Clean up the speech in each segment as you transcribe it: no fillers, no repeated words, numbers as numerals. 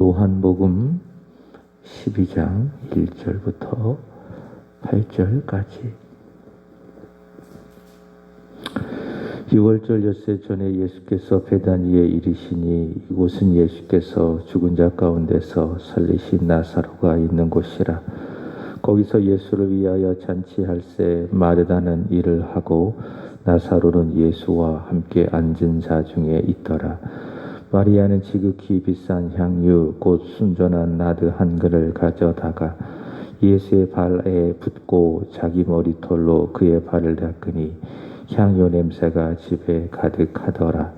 요한복음 12장 1절부터 8절까지. 6월절 엿새 전에 예수께서 베다니에 이르시니 이곳은 예수께서 죽은 자 가운데서 살리신 나사로가 있는 곳이라. 거기서 예수를 위하여 잔치할새 마르다는 일을 하고 나사로는 예수와 함께 앉은 자 중에 있더라. 마리아는 지극히 비싼 향유 곧 순전한 나드 한 그릇을 가져다가 예수의 발에 붓고 자기 머리털로 그의 발을 닦으니 향유 냄새가 집에 가득하더라.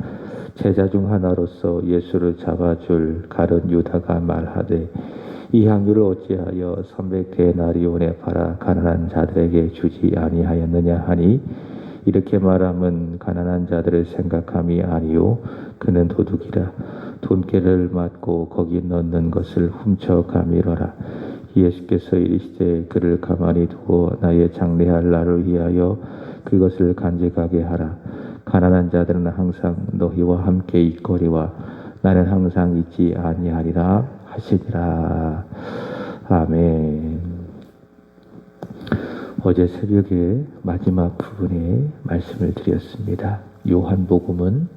제자 중 하나로서 예수를 잡아줄 가룟 유다가 말하되 이 향유를 어찌하여 300데나리온에 팔아 가난한 자들에게 주지 아니하였느냐 하니 이렇게 말함은 가난한 자들을 생각함이 아니요 그는 도둑이라. 돈깨를 맞고 거기 넣는 것을 훔쳐가미러라. 예수께서 이르시되 그를 가만히 두고 나의 장례할 날을 위하여 그것을 간직하게 하라. 가난한 자들은 항상 너희와 함께 있거리와 나는 항상 있지 아니하리라 하시니라. 아멘. 어제 새벽에 마지막 부분에 말씀을 드렸습니다. 요한복음은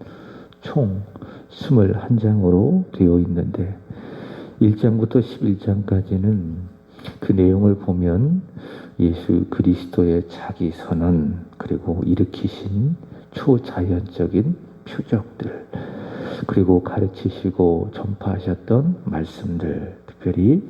총 21장으로 되어 있는데 1장부터 11장까지는 그 내용을 보면 예수 그리스도의 자기 선언 그리고 일으키신 초자연적인 표적들 그리고 가르치시고 전파하셨던 말씀들, 특별히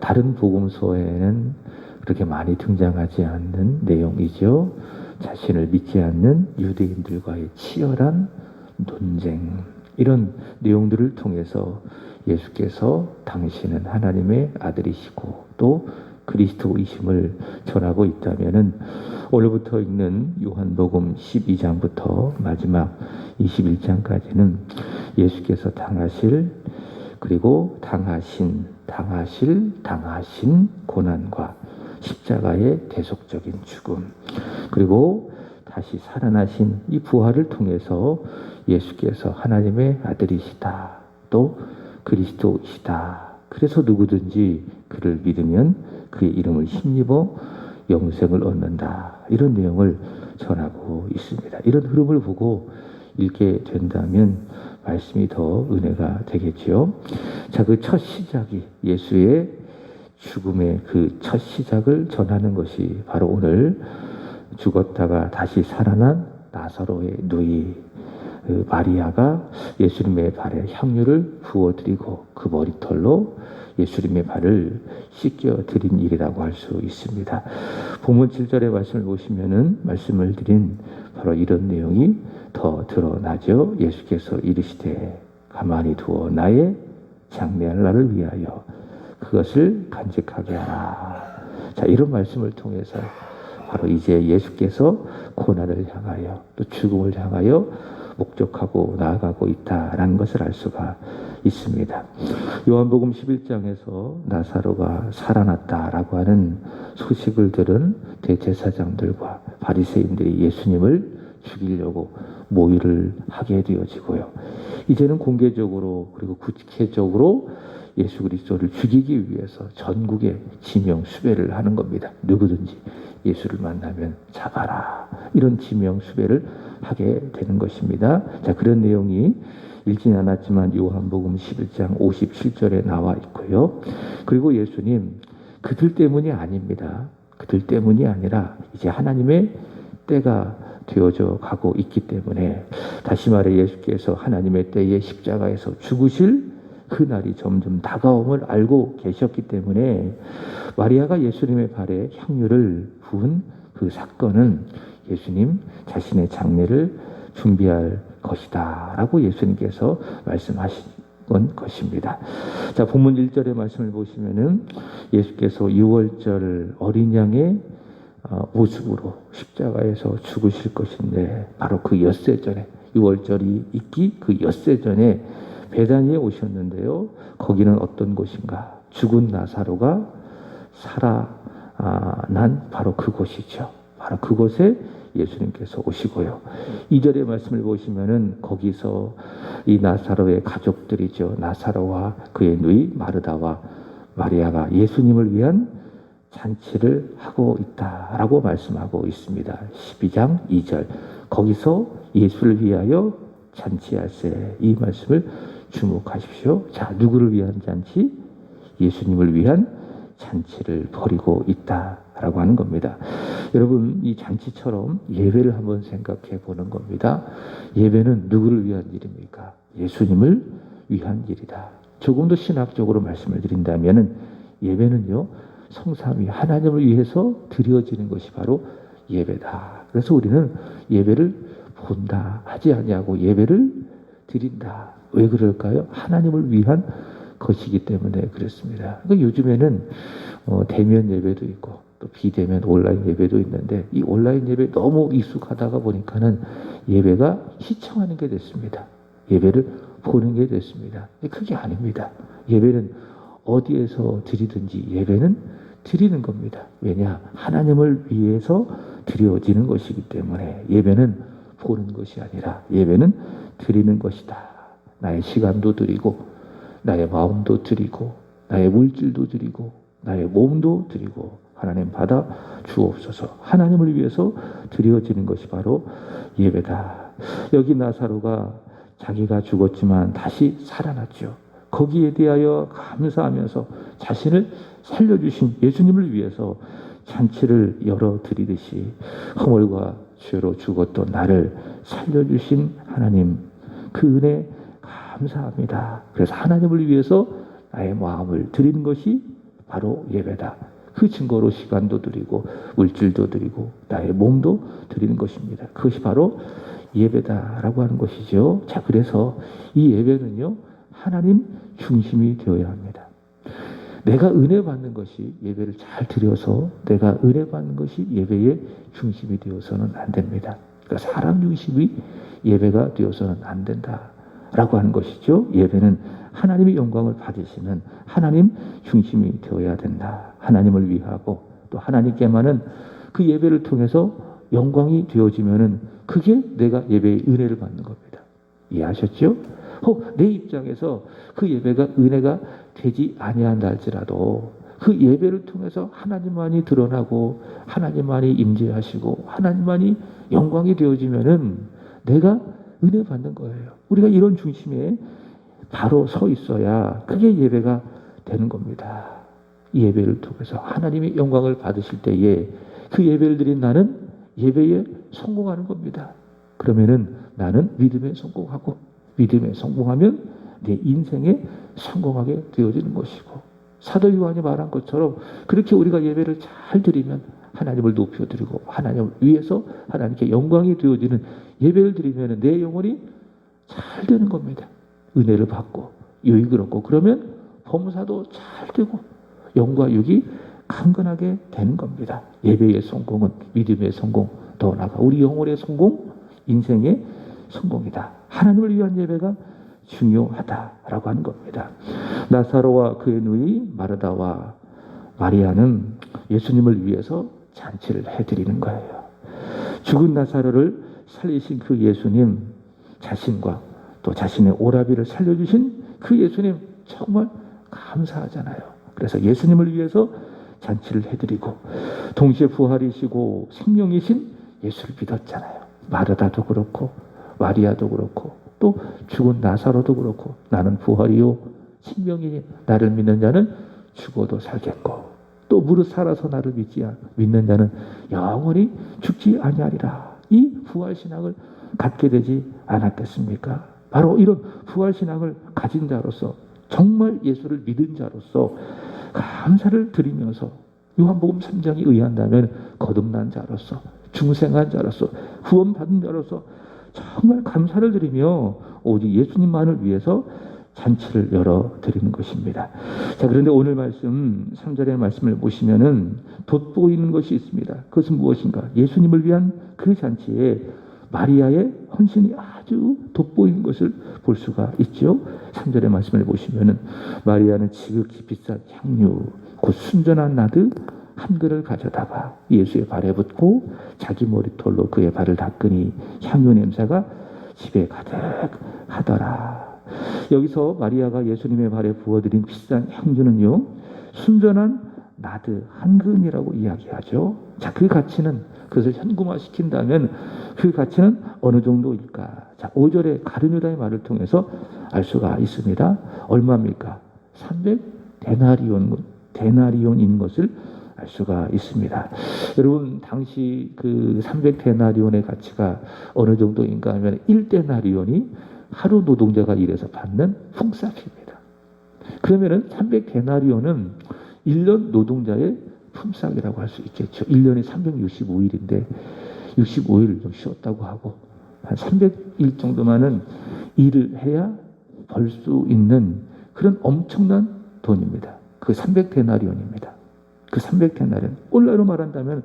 다른 복음서에는 그렇게 많이 등장하지 않는 내용이죠. 자신을 믿지 않는 유대인들과의 치열한 논쟁, 이런 내용들을 통해서 예수께서 당신은 하나님의 아들이시고 또 그리스도이심을 전하고 있다면은 오늘부터 읽는 요한복음 12장부터 마지막 21장까지는 예수께서 당하실 그리고 당하신 고난과 십자가의 대속적인 죽음 그리고 다시 살아나신 이 부활을 통해서 예수께서 하나님의 아들이시다 또 그리스도이시다. 그래서 누구든지 그를 믿으면 그의 이름을 힘입어 영생을 얻는다. 이런 내용을 전하고 있습니다. 이런 흐름을 보고 읽게 된다면 말씀이 더 은혜가 되겠지요. 자, 그 첫 시작이 예수의 죽음의 그 첫 시작을 전하는 것이 바로 오늘 죽었다가 다시 살아난 나사로의 누이 마리아가 예수님의 발에 향유를 부어드리고 그 머리털로 예수님의 발을 씻겨드린 일이라고 할 수 있습니다. 본문 7절의 말씀을 보시면은 말씀을 드린 바로 이런 내용이 더 드러나죠. 예수께서 이르시되 가만히 두어 나의 장례할 날을 위하여 그것을 간직하게 하라. 자, 이런 말씀을 통해서 바로 이제 예수께서 고난을 향하여 또 죽음을 향하여 목적하고 나아가고 있다라는 것을 알 수가 있습니다. 요한복음 11장에서 나사로가 살아났다라고 하는 소식을 들은 대제사장들과 바리새인들이 예수님을 죽이려고 모의를 하게 되어지고요. 이제는 공개적으로 그리고 구체적으로 예수 그리스도를 죽이기 위해서 전국에 지명 수배를 하는 겁니다. 누구든지 예수를 만나면 잡아라. 이런 지명 수배를 하게 되는 것입니다. 자, 그런 내용이 읽진 않았지만 요한복음 11장 57절에 나와 있고요. 그리고 예수님 그들 때문이 아닙니다. 그들 때문이 아니라 이제 하나님의 때가 되어져 가고 있기 때문에 다시 말해 예수께서 하나님의 때에 십자가에서 죽으실 그 날이 점점 다가옴을 알고 계셨기 때문에 마리아가 예수님의 발에 향유를 부은 그 사건은 예수님 자신의 장례를 준비할 것이다 라고 예수님께서 말씀하신 것입니다. 자, 본문 1절의 말씀을 보시면은 예수께서 6월절 어린 양의 모습으로 십자가에서 죽으실 것인데 바로 그 엿새 전에 6월절이 있기 그 엿새 전에 베다니에 오셨는데요. 거기는 어떤 곳인가? 죽은 나사로가 살아난 바로 그곳이죠. 바로 그곳에 예수님께서 오시고요. 2절의 말씀을 보시면은 거기서 이 나사로의 가족들이죠. 나사로와 그의 누이 마르다와 마리아가 예수님을 위한 잔치를 하고 있다라고 말씀하고 있습니다. 12장 2절. 거기서 예수를 위하여 잔치할세. 이 말씀을 주목하십시오. 자, 누구를 위한 잔치? 예수님을 위한 잔치를 벌이고 있다라고 하는 겁니다. 여러분, 이 잔치처럼 예배를 한번 생각해 보는 겁니다. 예배는 누구를 위한 일입니까? 예수님을 위한 일이다. 조금 더 신학적으로 말씀을 드린다면은 예배는요, 성삼위 하나님을 위해서 드려지는 것이 바로 예배다. 그래서 우리는 예배를 본다 하지 아니하고 예배를 드린다. 왜 그럴까요? 하나님을 위한 것이기 때문에 그렇습니다. 그러니까 요즘에는 대면 예배도 있고 또 비대면 온라인 예배도 있는데 이 온라인 예배 너무 익숙하다가 보니까는 예배가 시청하는 게 됐습니다. 예배를 보는 게 됐습니다. 그게 아닙니다. 예배는 어디에서 드리든지 예배는 드리는 겁니다. 왜냐? 하나님을 위해서 드려지는 것이기 때문에 예배는 보는 것이 아니라 예배는 드리는 것이다. 나의 시간도 드리고 나의 마음도 드리고 나의 물질도 드리고 나의 몸도 드리고 하나님 받아 주옵소서. 하나님을 위해서 드려지는 것이 바로 예배다. 여기 나사로가 자기가 죽었지만 다시 살아났죠. 거기에 대하여 감사하면서 자신을 살려주신 예수님을 위해서 잔치를 열어드리듯이 허물과 죄로 죽었던 나를 살려주신 하나님, 그 은혜 감사합니다. 그래서 하나님을 위해서 나의 마음을 드리는 것이 바로 예배다. 그 증거로 시간도 드리고 물질도 드리고 나의 몸도 드리는 것입니다. 그것이 바로 예배다라고 하는 것이죠. 자, 그래서 이 예배는요, 하나님 중심이 되어야 합니다. 내가 은혜 받는 것이 예배를 잘 드려서 내가 은혜 받는 것이 예배의 중심이 되어서는 안 됩니다. 그러니까 사람 중심이 예배가 되어서는 안 된다라고 하는 것이죠. 예배는 하나님의 영광을 받으시는 하나님 중심이 되어야 된다. 하나님을 위하고 또 하나님께만은 그 예배를 통해서 영광이 되어지면은 그게 내가 예배의 은혜를 받는 겁니다. 이해하셨죠? 내 입장에서 그 예배가 은혜가 되지 아니한다 할지라도 그 예배를 통해서 하나님만이 드러나고 하나님만이 임재하시고 하나님만이 영광이 되어지면은 내가 은혜 받는 거예요. 우리가 이런 중심에 바로 서 있어야 그게 예배가 되는 겁니다. 이 예배를 통해서 하나님의 영광을 받으실 때에 그 예배를 드린 나는 예배에 성공하는 겁니다. 그러면은 나는 믿음에 성공하고 믿음에 성공하면 내 인생에 성공하게 되어지는 것이고 사도 요한이 말한 것처럼 그렇게 우리가 예배를 잘 드리면 하나님을 높여드리고 하나님을 위해서 하나님께 영광이 되어지는 예배를 드리면 내 영혼이 잘 되는 겁니다. 은혜를 받고 유익을 얻고 그러면 범사도 잘 되고 영과 육이 강건하게 되는 겁니다. 예배의 성공은 믿음의 성공, 더 나아가 우리 영혼의 성공, 인생의 성공이다. 하나님을 위한 예배가 중요하다라고 하는 겁니다. 나사로와 그의 누이 마르다와 마리아는 예수님을 위해서 잔치를 해드리는 거예요. 죽은 나사로를 살리신 그 예수님 자신과 또 자신의 오라비를 살려주신 그 예수님 정말 감사하잖아요. 그래서 예수님을 위해서 잔치를 해드리고 동시에 부활이시고 생명이신 예수를 믿었잖아요. 마르다도 그렇고 마리아도 그렇고 또 죽은 나사로도 그렇고 나는 부활이요 생명이니 나를 믿는 자는 죽어도 살겠고 또 무릇 살아서 나를 믿는 자는 영원히 죽지 아니하리라. 이 부활신앙을 갖게 되지 않았겠습니까? 바로 이런 부활신앙을 가진 자로서 정말 예수를 믿은 자로서 감사를 드리면서 요한복음 3장에 의한다면 거듭난 자로서 중생한 자로서 구원받은 자로서 정말 감사를 드리며 오직 예수님만을 위해서 잔치를 열어드리는 것입니다. 자, 그런데 오늘 말씀 3절의 말씀을 보시면은 돋보이는 것이 있습니다. 그것은 무엇인가? 예수님을 위한 그 잔치에 마리아의 헌신이 아주 돋보이는 것을 볼 수가 있죠. 3절의 말씀을 보시면은 마리아는 지극히 비싼 향유 곧 순전한 나드 한 그릇 가져다가 예수의 발에 붓고 자기 머리털로 그의 발을 닦으니 향유 냄새가 집에 가득하더라. 여기서 마리아가 예수님의 발에 부어드린 비싼 향유는요, 순전한 나드 한 근이라고 이야기하죠. 자, 그 가치는, 그것을 현금화시킨다면 그 가치는 어느 정도일까? 자, 5절에 가룟유다의 말을 통해서 알 수가 있습니다. 얼마입니까? 300데나리온인 것을 알 수가 있습니다. 여러분, 당시 그 300데나리온의 가치가 어느 정도인가 하면 1데나리온이 하루 노동자가 일해서 받는 품삯입니다. 그러면은 300데나리온은 1년 노동자의 품삯이라고 할 수 있겠죠. 1년이 365일인데 65일 좀 쉬었다고 하고 한 300일 정도만은 일을 해야 벌 수 있는 그런 엄청난 돈입니다. 그 300데나리온입니다. 그 300데나리온, 오늘날로 말한다면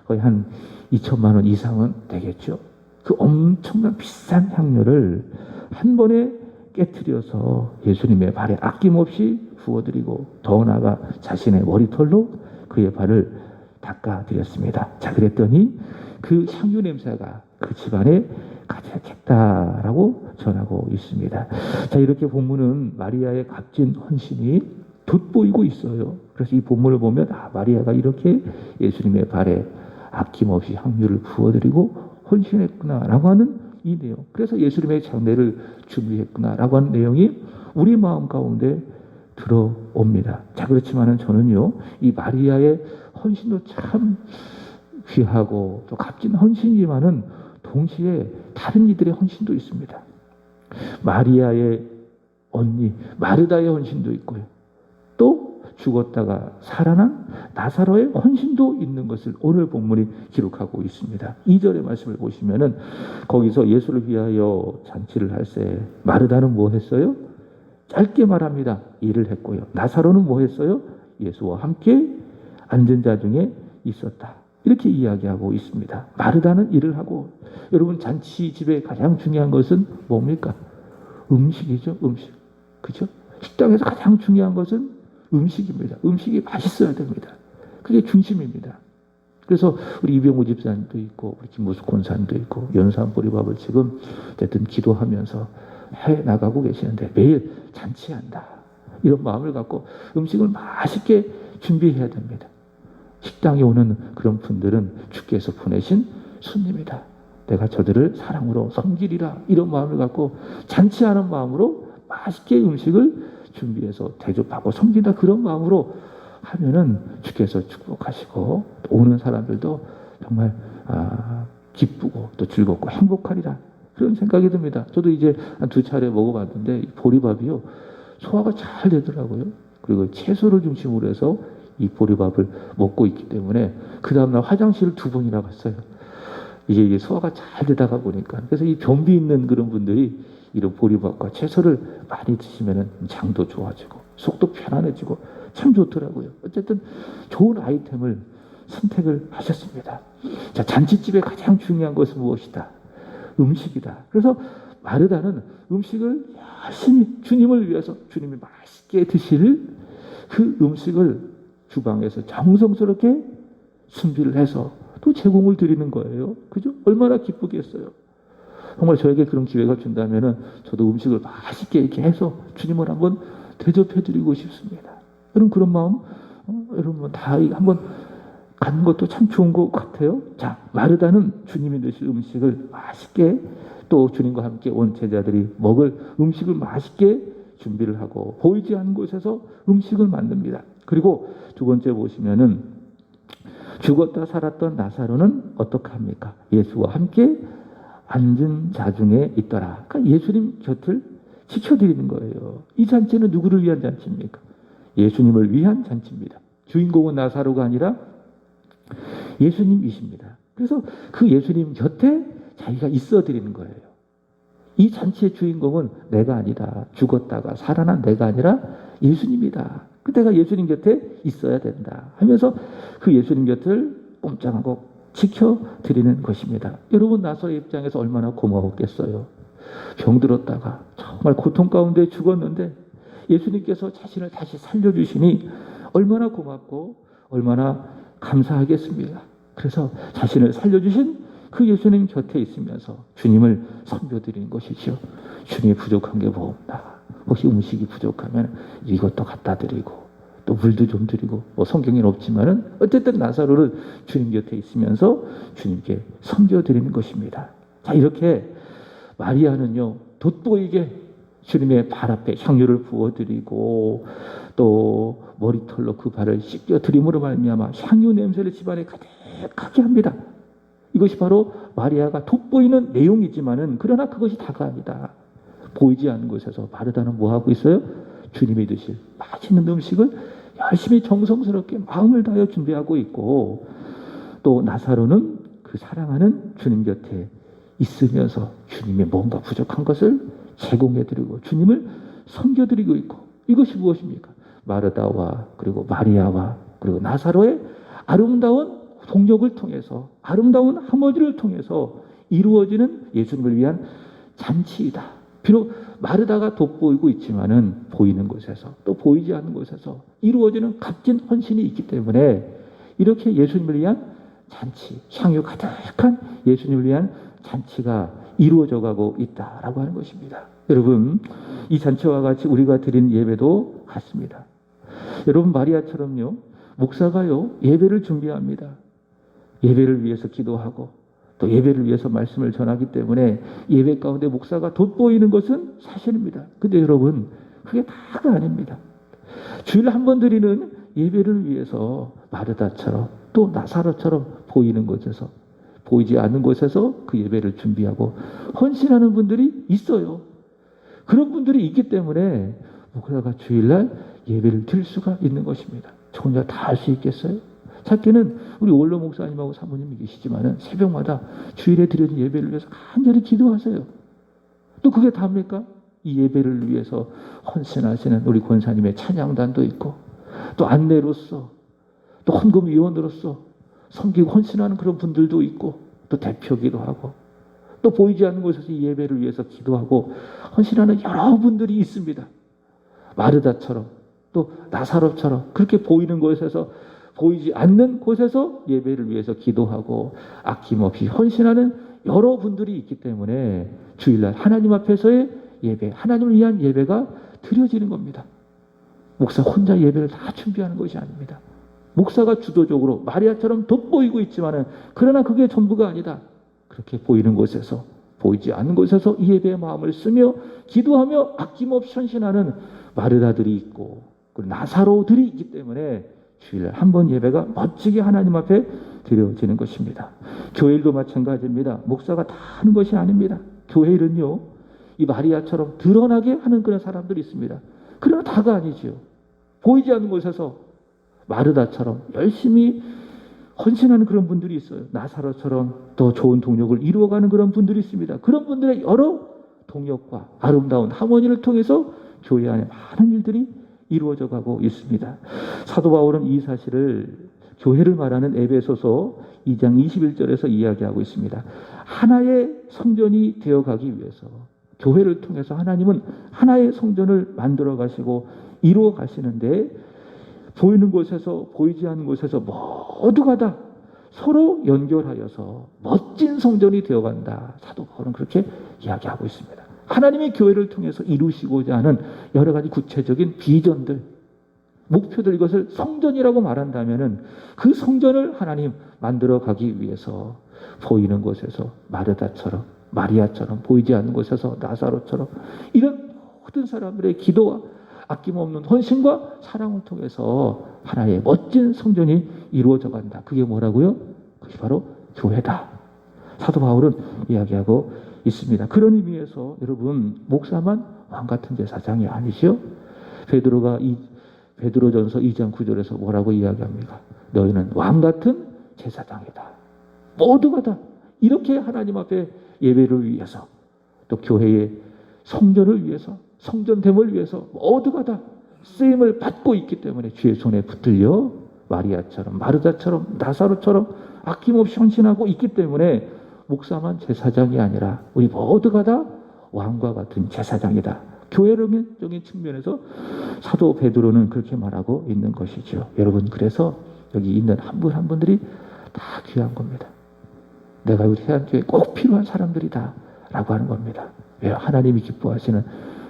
거의 한 2천만 원 이상은 되겠죠. 그 엄청난 비싼 향료를 한 번에 깨트려서 예수님의 발에 아낌없이 부어드리고 더 나아가 자신의 머리털로 그의 발을 닦아드렸습니다. 자, 그랬더니 그 향유 냄새가 그 집안에 가득했다라고 전하고 있습니다. 자, 이렇게 본문은 마리아의 값진 헌신이 돋보이고 있어요. 그래서 이 본문을 보면 마리아가 이렇게 예수님의 발에 아낌없이 향유를 부어드리고 헌신했구나라고 하는 이 내용. 그래서 예수님의 장례를 준비했구나라고 하는 내용이 우리 마음 가운데 들어옵니다. 자, 그렇지만은 저는요, 이 마리아의 헌신도 참 귀하고 또 값진 헌신이지만은 동시에 다른 이들의 헌신도 있습니다. 마리아의 언니 마르다의 헌신도 있고요. 또 죽었다가 살아난 나사로의 헌신도 있는 것을 오늘 본문이 기록하고 있습니다. 2절의 말씀을 보시면은 거기서 예수를 위하여 잔치를 할 때 마르다는 뭐 했어요? 짧게 말합니다. 일을 했고요. 나사로는 뭐 했어요? 예수와 함께 앉은 자 중에 있었다. 이렇게 이야기하고 있습니다. 마르다는 일을 하고, 여러분 잔치집에 가장 중요한 것은 뭡니까? 음식이죠. 음식. 그렇죠? 식당에서 가장 중요한 것은 음식입니다. 음식이 맛있어야 됩니다. 그게 중심입니다. 그래서 우리 이병우 집사님도 있고 우리 김무숙 권사님도 있고 연산 보리밥을 지금 어쨌든 기도하면서 해 나가고 계시는데 매일 잔치한다. 이런 마음을 갖고 음식을 맛있게 준비해야 됩니다. 식당에 오는 그런 분들은 주께서 보내신 손님이다. 내가 저들을 사랑으로 섬기리라. 이런 마음을 갖고 잔치하는 마음으로 맛있게 음식을 준비해서 대접하고 섬긴다. 그런 마음으로 하면은 주께서 축복하시고 오는 사람들도 정말 기쁘고 또 즐겁고 행복하리라. 그런 생각이 듭니다. 저도 이제 한 2차례 먹어봤는데 보리밥이요, 소화가 잘 되더라고요. 그리고 채소를 중심으로 해서 이 보리밥을 먹고 있기 때문에 그 다음날 화장실을 2번이나 갔어요. 이게 소화가 잘 되다가 보니까. 그래서 이 변비 있는 그런 분들이 이런 보리밥과 채소를 많이 드시면 장도 좋아지고 속도 편안해지고 참 좋더라고요. 어쨌든 좋은 아이템을 선택을 하셨습니다. 자, 잔치집에 가장 중요한 것은 무엇이다? 음식이다. 그래서 마르다는 음식을 열심히 주님을 위해서 주님이 맛있게 드실 그 음식을 주방에서 정성스럽게 준비를 해서 또 제공을 드리는 거예요. 그죠? 얼마나 기쁘겠어요. 정말 저에게 그런 기회가 준다면은 저도 음식을 맛있게 이렇게 해서 주님을 한번 대접해드리고 싶습니다. 여러분 그런 마음, 여러분 다 한번 가는 것도 참 좋은 것 같아요. 자, 마르다는 주님이 드실 음식을 맛있게 또 주님과 함께 온 제자들이 먹을 음식을 맛있게 준비를 하고 보이지 않는 곳에서 음식을 만듭니다. 그리고 두 번째 보시면은 죽었다 살았던 나사로는 어떻게 합니까? 예수와 함께 앉은 자 중에 있더라. 그러니까 예수님 곁을 지켜드리는 거예요. 이 잔치는 누구를 위한 잔치입니까? 예수님을 위한 잔치입니다. 주인공은 나사로가 아니라 예수님이십니다. 그래서 그 예수님 곁에 자기가 있어 드리는 거예요. 이 잔치의 주인공은 내가 아니다. 죽었다가 살아난 내가 아니라 예수님이다. 그때가 예수님 곁에 있어야 된다 하면서 그 예수님 곁을 꼼짝하고 지켜드리는 것입니다. 여러분 나사로의 입장에서 얼마나 고마웠겠어요. 병들었다가 정말 고통 가운데 죽었는데 예수님께서 자신을 다시 살려주시니 얼마나 고맙고 얼마나 감사하겠습니다. 그래서 자신을 살려주신 그 예수님 곁에 있으면서 주님을 섬겨드리는 것이죠. 주님이 부족한 게 뭐 없나. 혹시 음식이 부족하면 이것도 갖다 드리고 또 물도 좀 드리고 뭐 성경에는 없지만은 어쨌든 나사로는 주님 곁에 있으면서 주님께 섬겨드리는 것입니다. 자, 이렇게 마리아는요 돋보이게 주님의 발 앞에 향유를 부어드리고 또 머리털로 그 발을 씻겨드림으로 말미암아 향유 냄새를 집안에 가득하게 합니다. 이것이 바로 마리아가 돋보이는 내용이지만은 그러나 그것이 다가 아니다. 보이지 않는 곳에서 마르다는 뭐 하고 있어요? 주님이 드실 맛있는 음식을 열심히 정성스럽게 마음을 다하여 준비하고 있고, 또 나사로는 그 사랑하는 주님 곁에 있으면서 주님의 뭔가 부족한 것을 제공해드리고 주님을 섬겨드리고 있고, 이것이 무엇입니까? 마르다와 그리고 마리아와 그리고 나사로의 아름다운 동력을 통해서, 아름다운 하모니를 통해서 이루어지는 예수님을 위한 잔치이다. 비록 마르다가 돋보이고 있지만은 보이는 곳에서 또 보이지 않는 곳에서 이루어지는 값진 헌신이 있기 때문에 이렇게 예수님을 위한 잔치, 향유 가득한 예수님을 위한 잔치가 이루어져 가고 있다라고 하는 것입니다. 여러분, 이 잔치와 같이 우리가 드린 예배도 같습니다. 여러분, 마리아처럼요, 목사가요, 예배를 준비합니다. 예배를 위해서 기도하고 또 예배를 위해서 말씀을 전하기 때문에 예배 가운데 목사가 돋보이는 것은 사실입니다. 근데 여러분, 그게 다가 아닙니다. 주일 한 번 드리는 예배를 위해서 마르다처럼 또 나사로처럼 보이는 곳에서, 보이지 않는 곳에서 그 예배를 준비하고 헌신하는 분들이 있어요. 그런 분들이 있기 때문에 목사가 주일날 예배를 드릴 수가 있는 것입니다. 저 혼자 다 할 수 있겠어요? 작게는 우리 원로 목사님하고 사모님이 계시지만은 새벽마다 주일에 드리는 예배를 위해서 간절히 기도하세요. 또 그게 답니까? 이 예배를 위해서 헌신하시는 우리 권사님의 찬양단도 있고, 또 안내로서, 또 헌금위원으로서 섬기고 헌신하는 그런 분들도 있고, 또 대표기도 하고, 또 보이지 않는 곳에서 이 예배를 위해서 기도하고 헌신하는 여러 분들이 있습니다. 마르다처럼 또 나사로처럼 그렇게 보이는 곳에서, 보이지 않는 곳에서 예배를 위해서 기도하고 아낌없이 헌신하는 여러 분들이 있기 때문에 주일날 하나님 앞에서의 예배, 하나님을 위한 예배가 드려지는 겁니다. 목사 혼자 예배를 다 준비하는 것이 아닙니다. 목사가 주도적으로 마리아처럼 돋보이고 있지만은 그러나 그게 전부가 아니다. 그렇게 보이는 곳에서, 보이지 않는 곳에서 이 예배의 마음을 쓰며 기도하며 아낌없이 헌신하는 마르다들이 있고 그리고 나사로들이 있기 때문에 주일 한 번 예배가 멋지게 하나님 앞에 드려지는 것입니다. 교회 일도 마찬가지입니다. 목사가 다 하는 것이 아닙니다. 교회 일은요, 이 마리아처럼 드러나게 하는 그런 사람들이 있습니다. 그러나 다가 아니지요. 보이지 않는 곳에서 마르다처럼 열심히 헌신하는 그런 분들이 있어요. 나사로처럼 더 좋은 동력을 이루어가는 그런 분들이 있습니다. 그런 분들의 여러 동력과 아름다운 하모니를 통해서 교회 안에 많은 일들이 이루어져 가고 있습니다. 사도 바울은 이 사실을 교회를 말하는 에베소서 2장 21절에서 이야기하고 있습니다. 하나의 성전이 되어가기 위해서 교회를 통해서 하나님은 하나의 성전을 만들어 가시고 이루어 가시는데, 보이는 곳에서 보이지 않는 곳에서 모두가 다 서로 연결하여서 멋진 성전이 되어간다. 사도 바울은 그렇게 이야기하고 있습니다. 하나님의 교회를 통해서 이루시고자 하는 여러 가지 구체적인 비전들, 목표들, 이것을 성전이라고 말한다면은 그 성전을 하나님 만들어 가기 위해서 보이는 곳에서 마르다처럼, 마리아처럼, 보이지 않는 곳에서 나사로처럼 이런 모든 사람들의 기도와 아낌없는 헌신과 사랑을 통해서 하나의 멋진 성전이 이루어져 간다. 그게 뭐라고요? 그게 바로 교회다. 사도 바울은 이야기하고 있습니다. 그런 의미에서 여러분, 목사만 왕 같은 제사장이 아니죠. 베드로가 이 베드로전서 2장 9절에서 뭐라고 이야기합니까? 너희는 왕 같은 제사장이다. 모두가 다 이렇게 하나님 앞에 예배를 위해서, 또 교회의 성전을 위해서, 성전됨을 위해서 모두가 다 쓰임을 받고 있기 때문에 주의 손에 붙들려 마리아처럼, 마르다처럼, 나사로처럼 아낌없이 헌신하고 있기 때문에 목사만 제사장이 아니라 우리 모두가 다 왕과 같은 제사장이다. 교회적인 측면에서 사도 베드로는 그렇게 말하고 있는 것이죠. 여러분, 그래서 여기 있는 한 분 한 분들이 다 귀한 겁니다. 내가 우리 해안교회에 꼭 필요한 사람들이다 라고 하는 겁니다. 왜요? 하나님이 기뻐하시는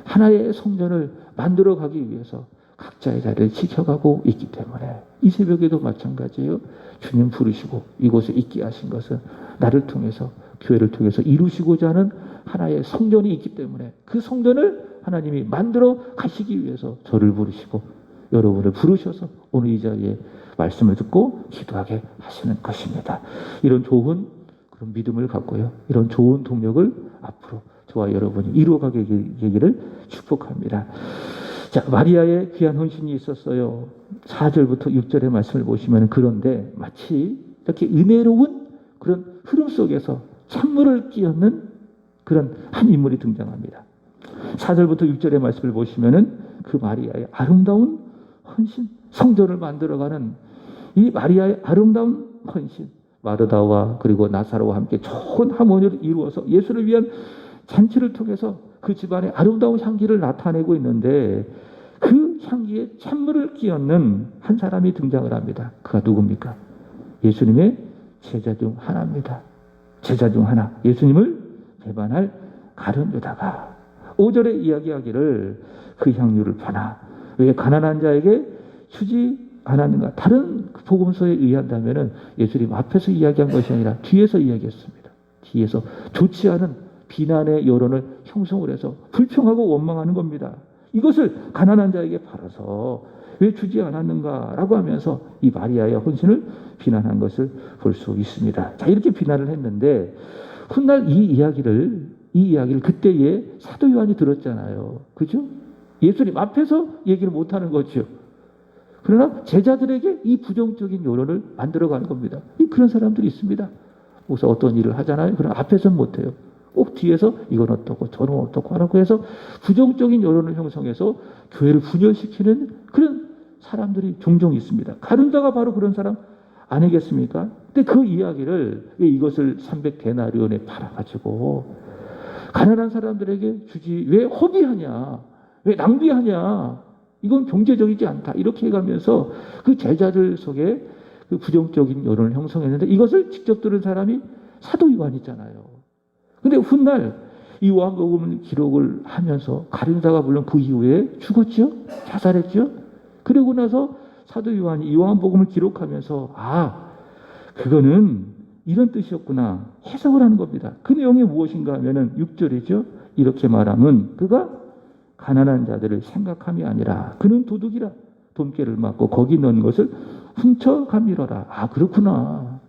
하나의 성전을 만들어 가기 위해서 각자의 자리를 지켜가고 있기 때문에 이 새벽에도 마찬가지예요. 주님 부르시고 이곳에 있게 하신 것은 나를 통해서 교회를 통해서 이루시고자 하는 하나의 성전이 있기 때문에 그 성전을 하나님이 만들어 가시기 위해서 저를 부르시고 여러분을 부르셔서 오늘 이 자리에 말씀을 듣고 기도하게 하시는 것입니다. 이런 좋은 그런 믿음을 갖고요. 이런 좋은 동력을 앞으로 저와 여러분이 이루어가게 되기를 축복합니다. 자, 마리아의 귀한 헌신이 있었어요. 4절부터 6절의 말씀을 보시면 그런데 마치 이렇게 은혜로운 그런 흐름 속에서 찬물을 끼얹는 그런 한 인물이 등장합니다. 4절부터 6절의 말씀을 보시면은 그 마리아의 아름다운 헌신, 성전을 만들어가는 이 마리아의 아름다운 헌신, 마르다와 그리고 나사로와 함께 좋은 하모니를 이루어서 예수를 위한 잔치를 통해서 그 집안의 아름다운 향기를 나타내고 있는데 그 향기에 찬물을 끼얹는 한 사람이 등장을 합니다. 그가 누굽니까? 예수님의 제자 중 하나입니다. 제자 중 하나. 예수님을 배반할 가룟 유다가 5절에 이야기하기를 그 향유를 파나 왜 가난한 자에게 주지 않았는가? 다른 복음서에 의한다면은 예수님 앞에서 이야기한 것이 아니라 뒤에서 이야기했습니다. 뒤에서 좋지 않은 비난의 여론을 형성을 해서 불평하고 원망하는 겁니다. 이것을 가난한 자에게 팔아서 왜 주지 않았는가라고 하면서 이 마리아의 헌신을 비난한 것을 볼 수 있습니다. 자, 이렇게 비난을 했는데 훗날 이 이야기를 그때에 사도 요한이 들었잖아요. 그죠? 예수님 앞에서 얘기를 못하는 거죠. 그러나 제자들에게 이 부정적인 여론을 만들어가는 겁니다. 그런 사람들이 있습니다. 그래서 어떤 일을 하잖아요. 그러나 앞에서는 못해요. 꼭 뒤에서 이건 어떻고 저는 어떻고 하라고 해서 부정적인 여론을 형성해서 교회를 분열시키는 그런 사람들이 종종 있습니다. 가룟유다가 바로 그런 사람 아니겠습니까? 근데 그 이야기를 왜 이것을 300데나리온에 팔아가지고 가난한 사람들에게 주지 왜 허비하냐, 왜 낭비하냐, 이건 경제적이지 않다 이렇게 해가면서 그 제자들 속에 그 부정적인 여론을 형성했는데 이것을 직접 들은 사람이 사도 요한이잖아요. 근데 훗날 이 요한복음 기록을 하면서 가룟유다가 물론 그 이후에 죽었죠, 자살했죠. 그리고 나서 사도 요한이 이 요한복음을 기록하면서 그거는 이런 뜻이었구나 해석을 하는 겁니다. 그 내용이 무엇인가 하면은 6절이죠. 이렇게 말하면 그가 가난한 자들을 생각함이 아니라 그는 도둑이라 돈깨를 맞고 거기 넣은 것을 훔쳐가미러라. 그렇구나.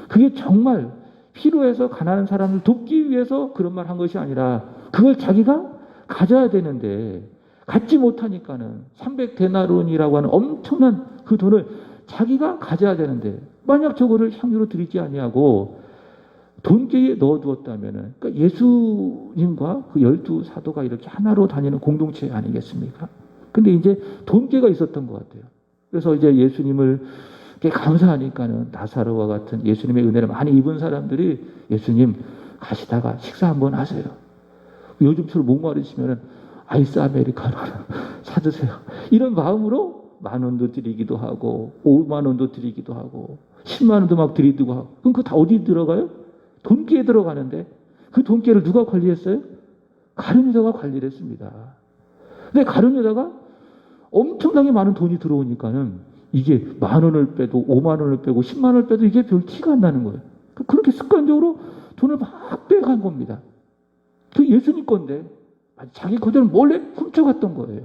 그게 정말 필요해서 가난한 사람을 돕기 위해서 그런 말 한 것이 아니라 그걸 자기가 가져야 되는데 갖지 못하니까는 300데나론이라고 하는 엄청난 그 돈을 자기가 가져야 되는데 만약 저거를 향유로 드리지 아니하고 돈깨에 넣어두었다면은 그러니까 예수님과 그 12사도가 이렇게 하나로 다니는 공동체 아니겠습니까? 근데 이제 돈깨가 있었던 것 같아요. 그래서 이제 예수님을 감사하니까는 나사로와 같은 예수님의 은혜를 많이 입은 사람들이 예수님 가시다가 식사 한번 하세요. 요즘처럼 목마르시면은 아이스 아메리카노 사드세요. 이런 마음으로 10,000원도 드리기도 하고 50,000원도 드리기도 하고 100,000원도 막 드리기도 하고 그럼 그거 다 어디 들어가요? 돈깨에 들어가는데 그 돈깨를 누가 관리했어요? 가룟유다가 관리를 했습니다. 근데 가룟유다가 엄청나게 많은 돈이 들어오니까는 이게 10,000원을 빼도 50,000원을 빼고 100,000원을 빼도 이게 별 티가 안 나는 거예요. 그렇게 습관적으로 돈을 막 빼간 겁니다. 그 예수님 건데 자기 거대로 몰래 훔쳐갔던 거예요.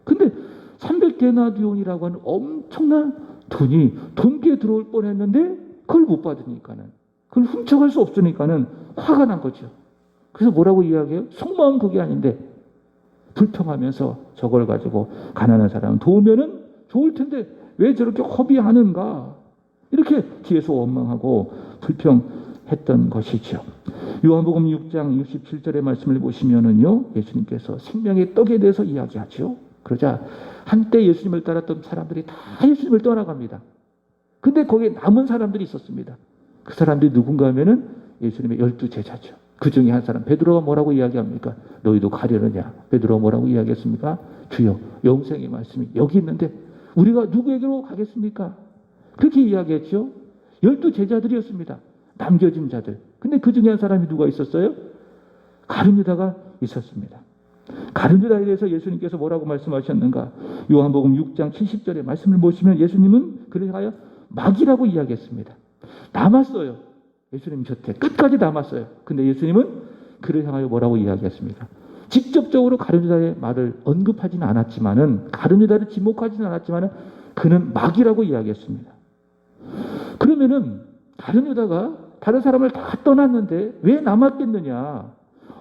근데 300데나리온이라고 하는 엄청난 돈이 돈깨에 들어올 뻔했는데 그걸 못 받으니까는 그걸 훔쳐갈 수 없으니까는 화가 난 거죠. 그래서 뭐라고 이야기해요? 속마음 그게 아닌데 불평하면서 저걸 가지고 가난한 사람을 도우면은 좋을 텐데 왜 저렇게 허비하는가 이렇게 뒤에서 원망하고 불평했던 것이죠. 요한복음 6장 67절의 말씀을 보시면은요, 예수님께서 생명의 떡에 대해서 이야기하죠. 그러자 한때 예수님을 따랐던 사람들이 다 예수님을 떠나갑니다. 근데 거기에 남은 사람들이 있었습니다. 그 사람들이 누군가 하면은 예수님의 12제자죠. 그 중에 한 사람 베드로가 뭐라고 이야기합니까? 너희도 가려느냐? 베드로가 뭐라고 이야기했습니까? 주여 영생의 말씀이 여기 있는데 우리가 누구에게로 가겠습니까? 그렇게 이야기했죠. 12제자들이었습니다. 남겨진 자들. 근데 그 중에 한 사람이 누가 있었어요? 가룟 유다가 있었습니다. 가룟 유다에 대해서 예수님께서 뭐라고 말씀하셨는가? 요한복음 6장 70절의 말씀을 보시면 예수님은 그를 하여 마귀라고 이야기했습니다. 남았어요. 예수님 곁에 끝까지 남았어요. 근데 예수님은 그를 향하여 뭐라고 이야기했습니까? 직접적으로 가룟 유다의 말을 언급하지는 않았지만은, 가룟 유다를 지목하지는 않았지만은 그는 마귀라고 이야기했습니다. 그러면은 가룟 유다가 다른 사람을 다 떠났는데 왜 남았겠느냐?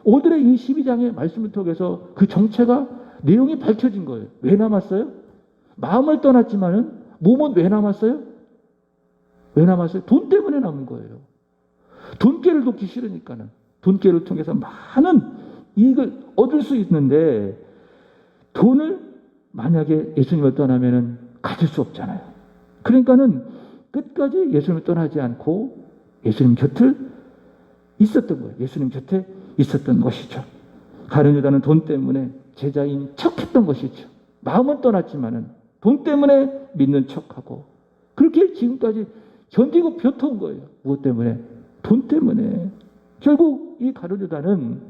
오늘의 이 12장의 말씀을 통해서 그 정체가, 내용이 밝혀진 거예요. 왜 남았어요? 마음을 떠났지만은 몸은 왜 남았어요? 왜 남았어요? 돈 때문에 남은 거예요. 돈깨를 놓기 싫으니까는. 돈깨를 통해서 많은 이익을 얻을 수 있는데 돈을 만약에 예수님을 떠나면은 가질 수 없잖아요. 그러니까는 끝까지 예수님을 떠나지 않고 예수님 곁을 있었던 거예요. 예수님 곁에 있었던 것이죠. 가룟 유다는 돈 때문에 제자인 척했던 것이죠. 마음은 떠났지만은 돈 때문에 믿는 척하고 그렇게 지금까지 견디고 벼터온 거예요. 무엇 때문에? 돈 때문에. 결국 이 가룟 유다는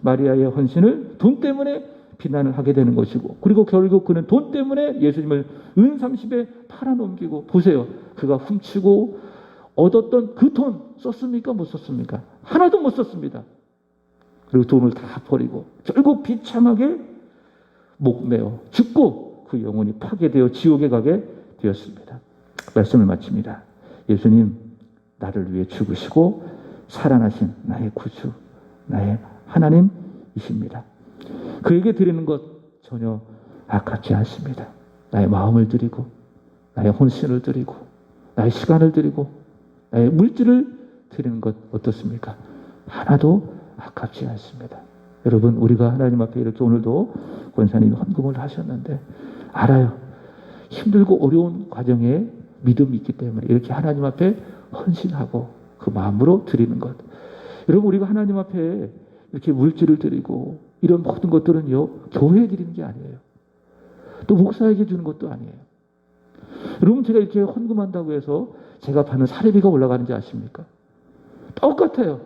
마리아의 헌신을 돈 때문에 비난을 하게 되는 것이고, 그리고 결국 그는 돈 때문에 예수님을 은 30에 팔아넘기고, 보세요. 그가 훔치고 얻었던 그 돈 썼습니까? 못 썼습니까? 하나도 못 썼습니다. 그리고 돈을 다 버리고 결국 비참하게 목매어 죽고 그 영혼이 파괴되어 지옥에 가게 되었습니다. 말씀을 마칩니다. 예수님, 나를 위해 죽으시고 살아나신 나의 구주, 나의 하나님이십니다. 그에게 드리는 것 전혀 아깝지 않습니다. 나의 마음을 드리고, 나의 혼신을 드리고, 나의 시간을 드리고, 나의 물질을 드리는 것 어떻습니까? 하나도 아깝지 않습니다. 여러분, 우리가 하나님 앞에 이렇게 오늘도 권사님이 헌금을 하셨는데 알아요. 힘들고 어려운 과정에 믿음이 있기 때문에 이렇게 하나님 앞에 헌신하고 그 마음으로 드리는 것. 여러분, 우리가 하나님 앞에 이렇게 물질을 드리고 이런 모든 것들은요, 교회에 드리는 게 아니에요. 또 목사에게 주는 것도 아니에요. 여러분, 제가 이렇게 헌금한다고 해서 제가 받는 사례비가 올라가는지 아십니까? 똑같아요.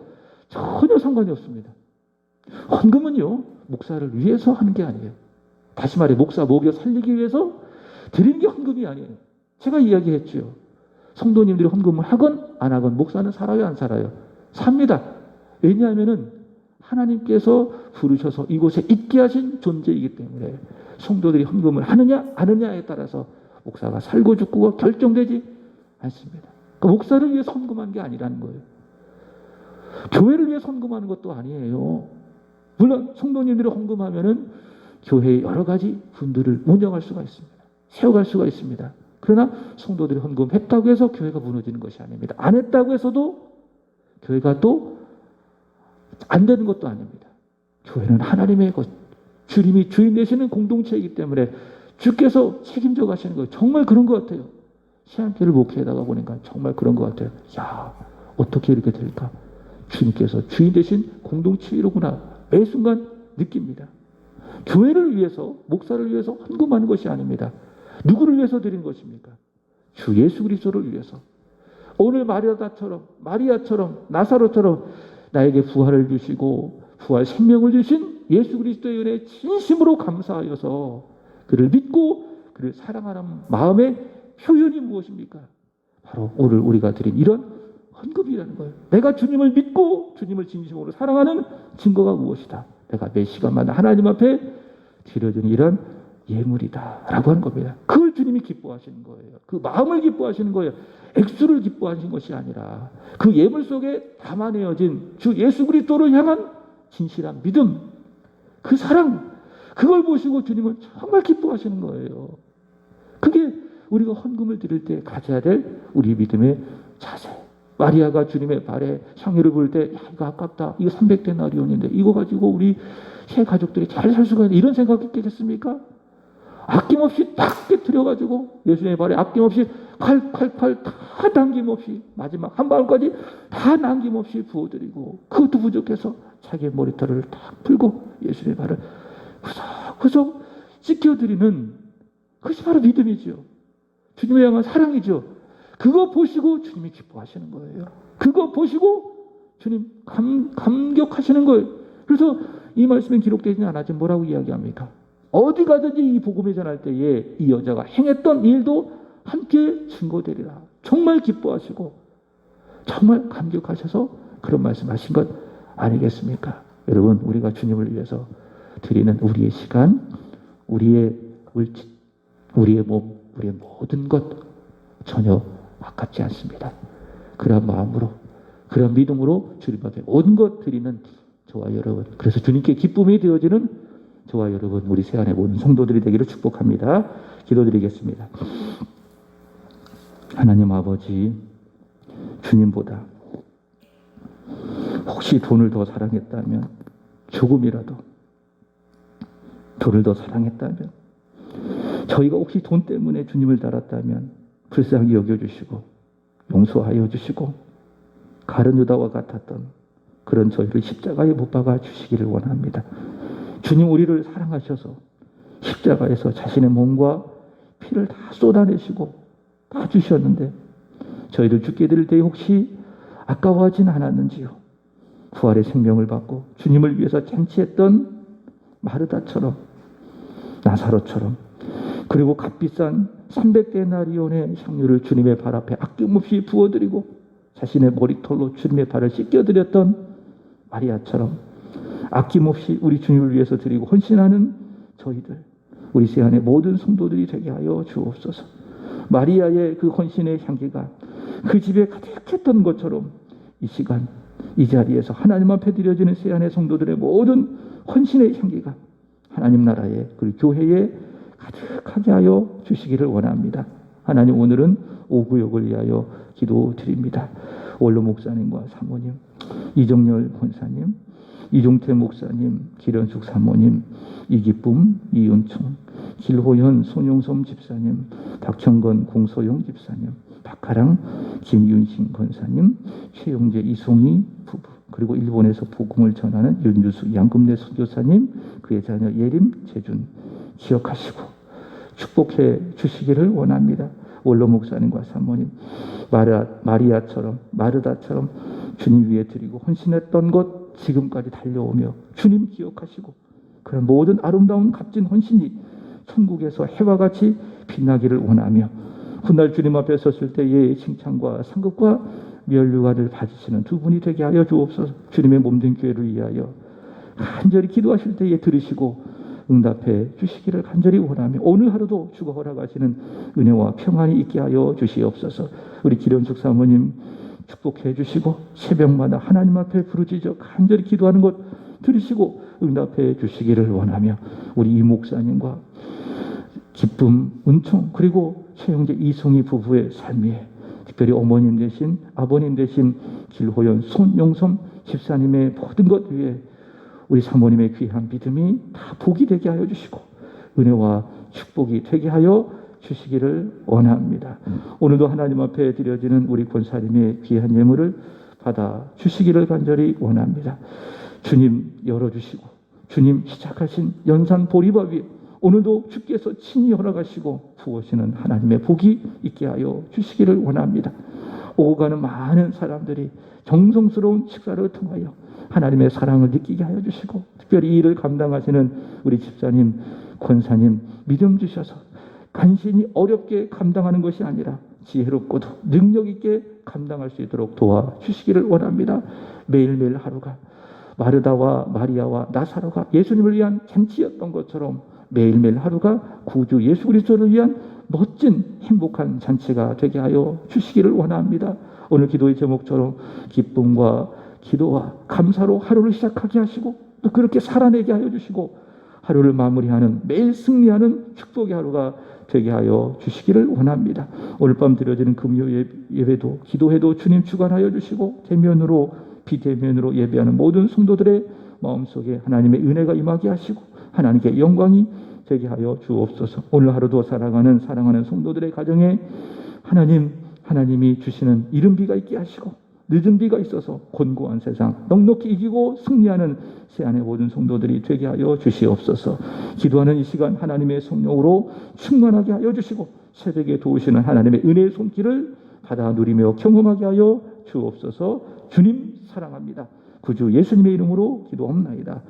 전혀 상관이 없습니다. 헌금은요, 목사를 위해서 하는 게 아니에요. 다시 말해, 목사 먹여 살리기 위해서 드리는 게 헌금이 아니에요. 제가 이야기했죠. 성도님들이 헌금을 하건 안 하건 목사는 살아요, 안 살아요? 삽니다. 왜냐하면은 하나님께서 부르셔서 이곳에 있게 하신 존재이기 때문에 성도들이 헌금을 하느냐 안 하느냐에 따라서 목사가 살고 죽고가 결정되지 않습니다. 그러니까 목사를 위해 헌금한 게 아니라는 거예요. 교회를 위해 헌금하는 것도 아니에요. 물론 성도님들이 헌금하면은 교회의 여러 가지 분들을 운영할 수가 있습니다. 세워갈 수가 있습니다. 그러나 성도들이 헌금했다고 해서 교회가 무너지는 것이 아닙니다. 안 했다고 해서도 교회가 또 안 되는 것도 아닙니다. 교회는 하나님의 것, 주님이 주인 되시는 공동체이기 때문에 주께서 책임져 가시는 거예요. 정말 그런 것 같아요. 시안교회를 목회하다가 보니까 정말 그런 것 같아요. 야, 어떻게 이렇게 될까? 주님께서 주인 되신 공동체이로구나. 매 순간 느낍니다. 교회를 위해서, 목사를 위해서 헌금하는 것이 아닙니다. 누구를 위해서 드리는 것입니까? 주 예수 그리스도를 위해서. 오늘 마리아처럼 나사로처럼 나에게 부활을 주시고 부활 생명을 주신 예수 그리스도의 은혜에 진심으로 감사하여서 그를 믿고 그를 사랑하는 마음의 표현이 무엇입니까? 바로 오늘 우리가 드린 이런 헌금이라는 거예요. 내가 주님을 믿고 주님을 진심으로 사랑하는 증거가 무엇이다? 내가 매 시간마다 하나님 앞에 드려주는 이런 예물이다 라고 하는 겁니다. 그걸 주님이 기뻐하시는 거예요. 그 마음을 기뻐하시는 거예요. 액수를 기뻐하시는 것이 아니라 그 예물 속에 담아내어진 주 예수 그리스도를 향한 진실한 믿음, 그 사랑, 그걸 보시고 주님은 정말 기뻐하시는 거예요. 그게 우리가 헌금을 드릴 때 가져야 될 우리 믿음의 자세. 마리아가 주님의 발에 향유를 부을 때 이거 아깝다. 이거 300데나리온인데 이거 가지고 우리 새 가족들이 잘 살 수가 있는 이런 생각했겠습니까? 아낌없이 딱 깨트려가지고 예수님의 발에 아낌없이 칼칼칼 다 남김없이 마지막 한 방울까지 다 남김없이 부어드리고 그것도 부족해서 자기의 머리털을 딱 풀고 예수님의 발을 구석구석 씻겨드리는 그것이 바로 믿음이죠. 주님을 향한 사랑이죠. 그거 보시고 주님이 기뻐하시는 거예요. 그거 보시고 주님 감격하시는 거예요. 그래서 이 말씀에 기록되지 않았지 뭐라고 이야기합니까? 어디 가든지 이 복음을 전할 때에 이 여자가 행했던 일도 함께 증거되리라. 정말 기뻐하시고 정말 감격하셔서 그런 말씀하신 것 아니겠습니까? 여러분, 우리가 주님을 위해서 드리는 우리의 시간, 우리의 물질, 우리의 몸, 우리의 모든 것 전혀 아깝지 않습니다. 그런 마음으로, 그런 믿음으로 주님 앞에 모든 것 드리는 저와 여러분, 그래서 주님께 기쁨이 되어지는 저와 여러분, 우리 세안의 모든 성도들이 되기를 축복합니다. 기도드리겠습니다. 하나님 아버지, 주님보다 혹시 돈을 더 사랑했다면, 조금이라도 돈을 더 사랑했다면, 저희가 혹시 돈 때문에 주님을 닮았다면 불쌍히 여겨주시고 용서하여 주시고 가룟 유다와 같았던 그런 저희를 십자가에 못 박아 주시기를 원합니다. 주님, 우리를 사랑하셔서 십자가에서 자신의 몸과 피를 다 쏟아내시고 다 주셨는데 저희를 죽게 될 때에 혹시 아까워하진 않았는지요? 부활의 생명을 받고 주님을 위해서 잔치했던 마르다처럼, 나사로처럼, 그리고 값비싼 300데나리온의 향유를 주님의 발 앞에 아낌없이 부어드리고 자신의 머리털로 주님의 발을 씻겨드렸던 마리아처럼 아낌없이 우리 주님을 위해서 드리고 헌신하는 저희들, 우리 세안의 모든 성도들이 되게 하여 주옵소서. 마리아의 그 헌신의 향기가 그 집에 가득했던 것처럼 이 시간, 이 자리에서 하나님 앞에 드려지는 세안의 성도들의 모든 헌신의 향기가 하나님 나라에, 그리고 교회에 가득하게 하여 주시기를 원합니다. 하나님, 오늘은 오구역을 위하여 기도드립니다. 원로 목사님과 사모님, 이정열 권사님, 이종태 목사님, 기련숙 사모님, 이기쁨, 이은총, 길호현, 손용섬 집사님, 박형건, 공소영 집사님, 박하랑, 김윤신 권사님, 최용재, 이송희 부부, 그리고 일본에서 복음을 전하는 윤주수, 양금래 선교사님, 그의 자녀 예림, 재준 기억하시고 축복해 주시기를 원합니다. 원로 목사님과 사모님, 마리아처럼, 마르다처럼 주님 위에 드리고 헌신했던 것 지금까지 달려오며 주님 기억하시고 그런 모든 아름다운 값진 헌신이 천국에서 해와 같이 빛나기를 원하며 훗날 주님 앞에 섰을 때의 칭찬과 상급과 면류관을 받으시는 두 분이 되게 하여 주옵소서. 주님의 몸된 교회를 위하여 간절히 기도하실 때에 들으시고 응답해 주시기를 간절히 원하며 오늘 하루도 주가 허락하시는 은혜와 평안이 있게 하여 주시옵소서. 우리 기련숙 사모님 축복해 주시고 새벽마다 하나님 앞에 부르짖어 간절히 기도하는 것 들으시고 응답해 주시기를 원하며 우리 이 목사님과 기쁨, 은총, 그리고 최영재, 이송희 부부의 삶에 특별히 어머님 대신 아버님 대신 길호연, 손용섬 집사님의 모든 것 위에 우리 사모님의 귀한 믿음이 다 복이 되게 하여 주시고 은혜와 축복이 되게 하여 주시기를 원합니다. 오늘도 하나님 앞에 드려지는 우리 권사님의 귀한 예물을 받아 주시기를 간절히 원합니다. 주님 열어주시고 주님 시작하신 연산 보리밥 위에 오늘도 주께서 친히 허락하시고 부으시는 하나님의 복이 있게 하여 주시기를 원합니다. 오고 가는 많은 사람들이 정성스러운 식사를 통하여 하나님의 사랑을 느끼게 하여 주시고 특별히 이 일을 감당하시는 우리 집사님, 권사님 믿음 주셔서 간신히 어렵게 감당하는 것이 아니라 지혜롭고도 능력 있게 감당할 수 있도록 도와주시기를 원합니다. 매일매일 하루가 마르다와 마리아와 나사로가 예수님을 위한 잔치였던 것처럼 매일매일 하루가 구주 예수 그리스도를 위한 멋진 행복한 잔치가 되게 하여 주시기를 원합니다. 오늘 기도의 제목처럼 기쁨과 기도와 감사로 하루를 시작하게 하시고 또 그렇게 살아내게 하여 주시고 하루를 마무리하는 매일 승리하는 축복의 하루가 되게 하여 주시기를 원합니다. 오늘 밤 드려지는 금요 예배도 기도회도 주님 주관하여 주시고 대면으로 비대면으로 예배하는 모든 성도들의 마음속에 하나님의 은혜가 임하게 하시고 하나님께 영광이 되게 하여 주옵소서. 오늘 하루도 사랑하는 성도들의 가정에 하나님이 주시는 이른 비가 있게 하시고 늦은 비가 있어서 곤고한 세상 넉넉히 이기고 승리하는 세안의 모든 성도들이 되게 하여 주시옵소서. 기도하는 이 시간 하나님의 성령으로 충만하게 하여 주시고 새벽에 도우시는 하나님의 은혜의 손길을 받아 누리며 경험하게 하여 주옵소서. 주님 사랑합니다. 구주 예수님의 이름으로 기도합나이다.